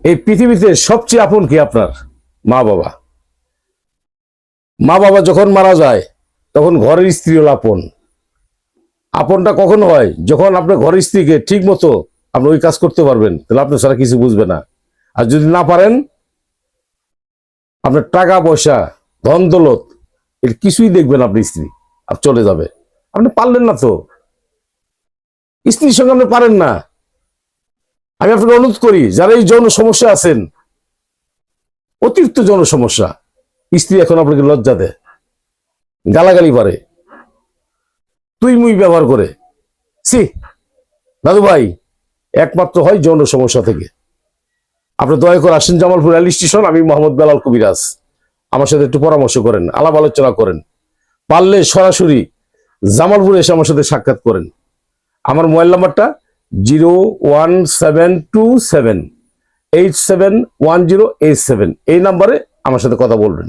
এই পৃথিবীতে সবচেয়ে আপন কি আপনার? মা বাবা। মা বাবা যখন মারা যায় তখন ঘরের স্ত্রী হল আপন। আপনটা কখন হয়? যখন আপনার ঘরের স্ত্রীকে ঠিক মতো আপনি ওই কাজ করতে পারবেন, তাহলে আপনার সারা কিছু বুঝবে না। আর যদি না পারেন, আপনার টাকা পয়সা ধন দৌলত এর কিছুই দেখবেন আপনি, স্ত্রী আর চলে যাবে। আপনি পারলেন না তো, স্ত্রীর সঙ্গে আপনি পারেন না। আমি আপনাকে অনুরোধ করি, যারা এই যৌন সমস্যা আছেন, অতিরিক্ত যৌন সমস্যা, স্ত্রী এখন আপনাকে লজ্জা দেয়, গালাগালি পারে, তুই মুই ব্যবহার করে, সি দাদু ভাই, একমাত্র হয় যৌন সমস্যা থেকে। আপনি দয়া করে আসেন জামালপুর রেল স্টেশন, আমি মোহাম্মদ বেলাল কবিরাজ, আমার সাথে একটু পরামর্শ করেন, আলাপ আলোচনা করেন। পারলে সরাসরি জামালপুরে এসে আমার সাথে সাক্ষাৎ করেন। আমার মোবাইল নাম্বারটা 01727871087, এই নাম্বারে আমার সাথে কথা বলবেন।